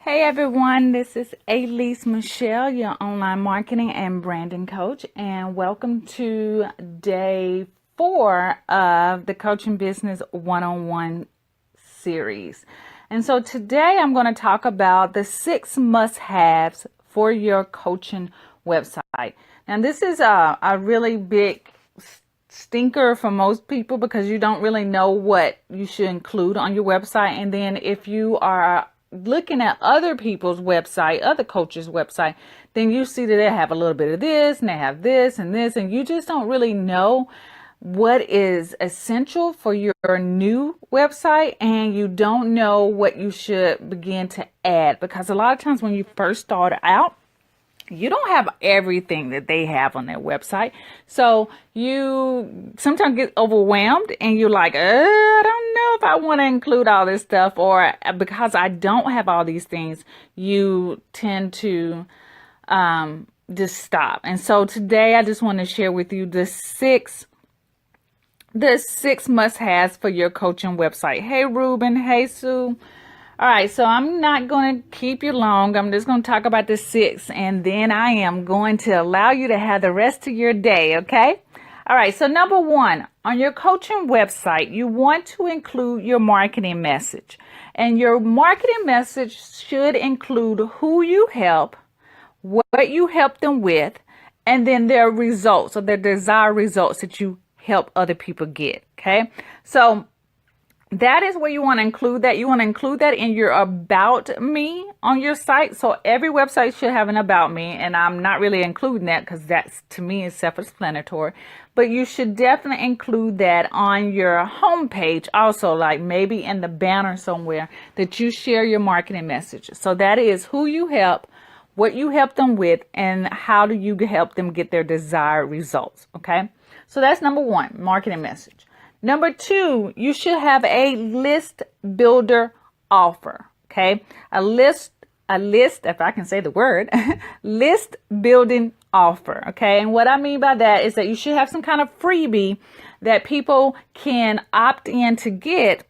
Hey everyone, this is Alease Michelle, your online marketing and branding coach, and welcome to day 4 of the Coaching Business One-on-One series. And so today I'm going to talk about the 6 must-haves for your coaching website. Now this is a really big stinker for most people because you don't really know what you should include on your website. And then if you are looking at other people's website, other coaches' website, then you see that they have a little bit of this and they have this and this, and you just don't really know what is essential for your new website, and you don't know what you should begin to add, because a lot of times when you first start out, you don't have everything that they have on their website. So you sometimes get overwhelmed and you're like, I don't know if I want to include all this stuff, or because I don't have all these things, you tend to just stop. And so today I just want to share with you the six must-haves for your coaching website. Hey Ruben, hey Sue. All right, so I'm not going to keep you long. I'm just going to talk about the 6, and then I am going to allow you to have the rest of your day, okay? All right, so number 1, on your coaching website, you want to include your marketing message. And your marketing message should include who you help, what you help them with, and then their results, or their desired results that you help other people get, okay? So that is where you want to include that. You want to include that in your about me on your site. So every website should have an about me, and I'm not really including that because that's, to me, is self-explanatory. But you should definitely include that on your homepage also, like maybe in the banner somewhere, that you share your marketing message. So that is who you help, what you help them with, and how do you help them get their desired results. Okay, so that's number 1, marketing message. Number 2, you should have a list builder offer. Okay, a list, if I can say the word, list building offer. Okay, and what I mean by that is that you should have some kind of freebie that people can opt in to get,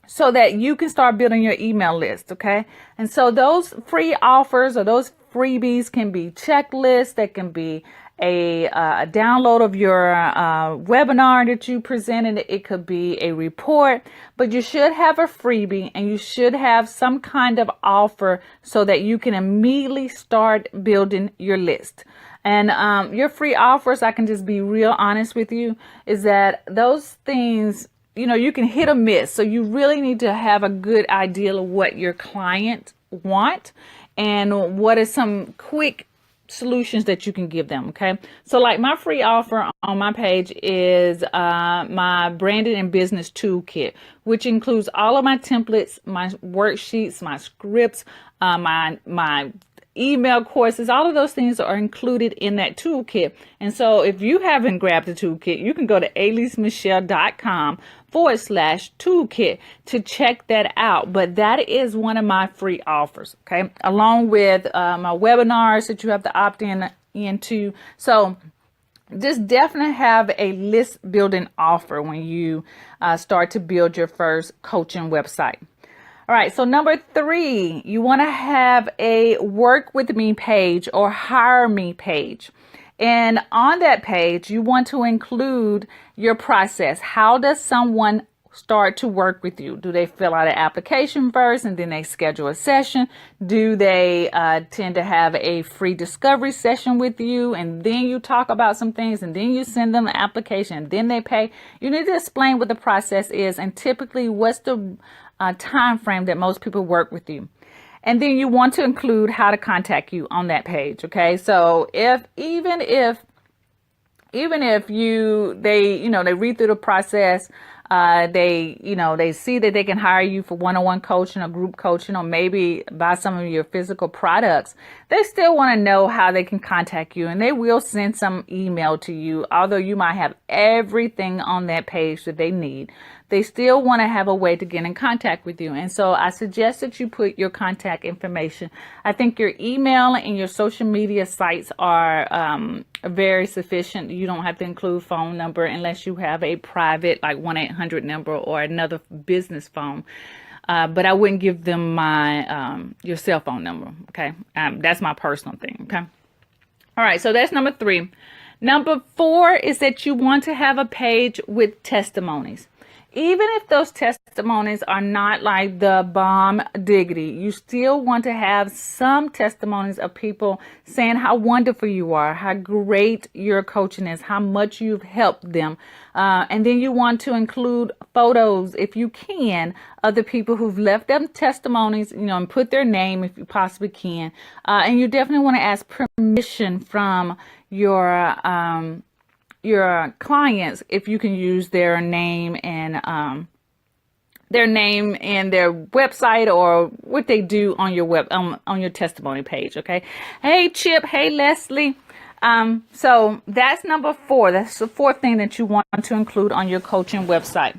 so that you can start building your email list. Okay, and so those free offers or those freebies can be checklists, that can be a download of your webinar that you presented. It could be a report, but you should have a freebie and you should have some kind of offer so that you can immediately start building your list. And your free offers, I can just be real honest with you, is that those things, you can hit or miss. So you really need to have a good idea of what your client want and what is some quick solutions that you can give them. Okay, so like my free offer on my page is my branding and business toolkit, which includes all of my templates, my worksheets, my scripts, my email courses. All of those things are included in that toolkit. And so if you haven't grabbed the toolkit, you can go to aleasemichelle.com/toolkit to check that out. But that is one of my free offers, okay, along with my webinars that you have to opt into. So just definitely have a list building offer when you start to build your first coaching website. All right, so number 3, you want to have a work with me page or hire me page. And on that page, you want to include your process. How does someone start to work with you? Do they fill out an application first and then they schedule a session? Do they tend to have a free discovery session with you, and then you talk about some things, and then you send them the application, and then they pay? You need to explain what the process is, and typically what's the time frame that most people work with you. And then you want to include how to contact you on that page. Okay, so even if they read through the process, they see that they can hire you for one-on-one coaching or group coaching, or maybe buy some of your physical products, they still want to know how they can contact you, and they will send some email to you. Although you might have everything on that page that they need, they still want to have a way to get in contact with you. And so I suggest that you put your contact information. I think your email and your social media sites are very sufficient. You don't have to include phone number unless you have a private, like 1-800 number or another business phone. but I wouldn't give them my your cell phone number. Okay, that's my personal thing. Okay. All right, so that's number 3. Number 4 is that you want to have a page with testimonies. Even if those testimonies are not like the bomb diggity, you still want to have some testimonies of people saying how wonderful you are, how great your coaching is, how much you've helped them. And then you want to include photos, if you can, of the people who've left them testimonies, and put their name if you possibly can. And you definitely want to ask permission from your clients if you can use their name and their website or what they do on your on your testimony page. Okay. Hey Chip. Hey Leslie. So that's number 4. That's the 4th thing that you want to include on your coaching website.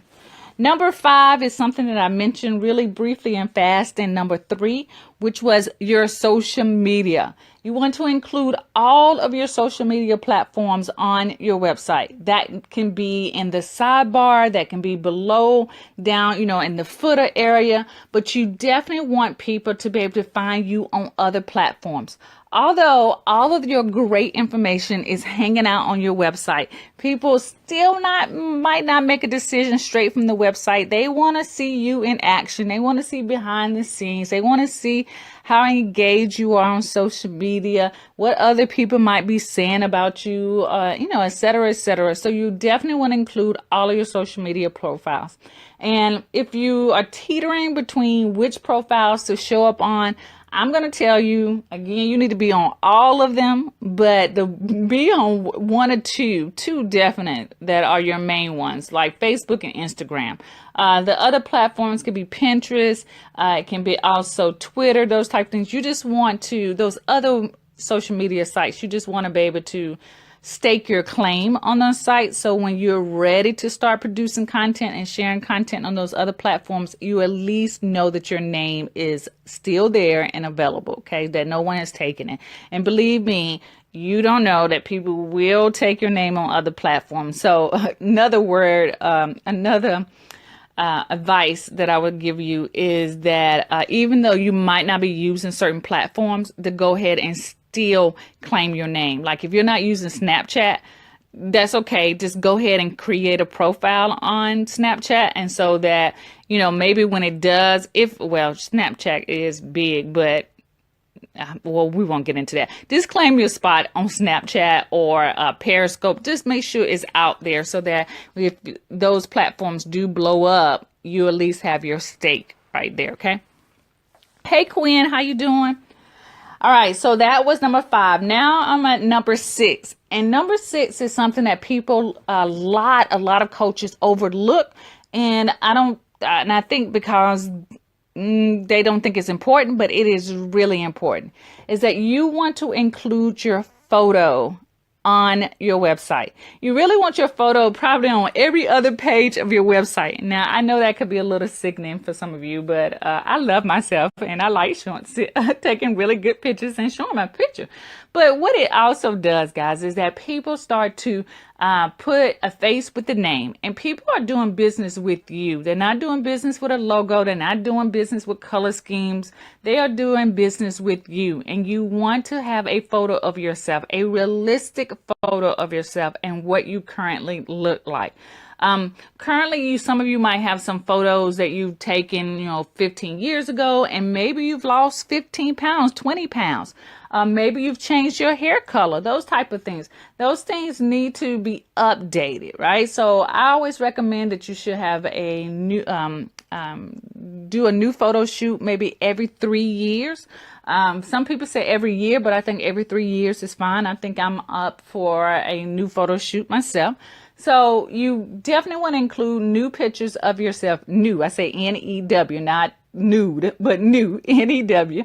Number 5 is something that I mentioned really briefly and fast in number 3, which was your social media. You want to include all of your social media platforms on your website. That can be in the sidebar, that can be below, down, in the footer area, but you definitely want people to be able to find you on other platforms. Although all of your great information is hanging out on your website, people still might not make a decision straight from the website. They want to see you in action. They want to see behind the scenes. They want to see how engaged you are on social media, what other people might be saying about you, et cetera, et cetera. So you definitely want to include all of your social media profiles. And if you are teetering between which profiles to show up on, I'm going to tell you, again, you need to be on all of them, but be on 1 or 2 definite that are your main ones, like Facebook and Instagram. The other platforms can be Pinterest. It can be also Twitter, those type of things. You just want to, those other social media sites, you just want to be able to stake your claim on those sites. So when you're ready to start producing content and sharing content on those other platforms, you at least know that your name is still there and available, okay? That no one has taken it. And believe me, you don't know that people will take your name on other platforms. So another advice that I would give you is that even though you might not be using certain platforms, to go ahead and still claim your name. Like if you're not using Snapchat, that's okay. Just go ahead and create a profile on Snapchat. And so that, maybe when it does, Snapchat is big, but we won't get into that. Just claim your spot on Snapchat or Periscope. Just make sure it's out there so that if those platforms do blow up, you at least have your stake right there. Okay. Hey, Quinn, how you doing? All right. So that was number 5. Now I'm at number 6. And number 6 is something that people, a lot of coaches overlook. And I think because they don't think it's important, but it is really important, is that you want to include your photo on your website. You really want your photo probably on every other page of your website. Now, I know that could be a little sickening for some of you, but I love myself and I like taking really good pictures and showing my picture. But what it also does, guys, is that people start to put a face with the name, and people are doing business with you. They're not doing business with a logo. They're not doing business with color schemes. They are doing business with you, and you want to have a photo of yourself, a realistic photo of yourself and what you currently look like. Currently, some of you might have some photos that you've taken, 15 years ago, and maybe you've lost 15 pounds, 20 pounds. Maybe you've changed your hair color, those type of things. Those things need to be updated, right? So I always recommend that you should have a new, do a new photo shoot maybe every 3 years. Some people say every year, but I think every 3 years is fine. I think I'm up for a new photo shoot myself. So you definitely want to include new pictures of yourself. New, I say N-E-W, not nude, but new, N-E-W,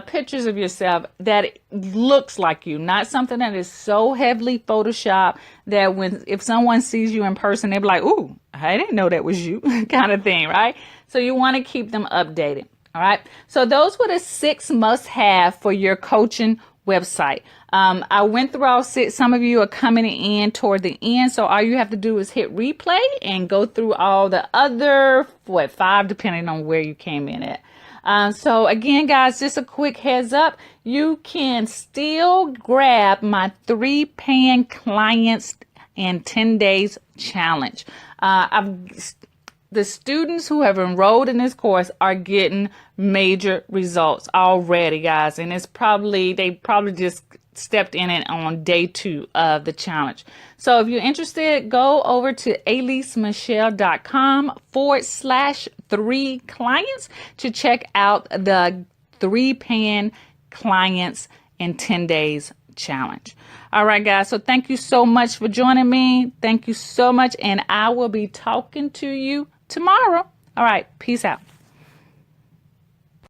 pictures of yourself that looks like you, not something that is so heavily Photoshopped that if someone sees you in person, they'll be like, ooh, I didn't know that was you kind of thing, right? So you want to keep them updated. All right. So those were the 6 must-have for your coaching website. I went through all 6. Some of you are coming in toward the end, so all you have to do is hit replay and go through all the other 5, depending on where you came in at. So again, guys, just a quick heads up, you can still grab my 3-pan clients in 10 days challenge. The students who have enrolled in this course are getting major results already, guys. And they probably just stepped in it on day 2 of the challenge. So if you're interested, go over to aleasemichelle.com/3 clients to check out the 3-pan clients in 10 days challenge. All right, guys. So thank you so much for joining me. Thank you so much. And I will be talking to you tomorrow. All right. Peace out.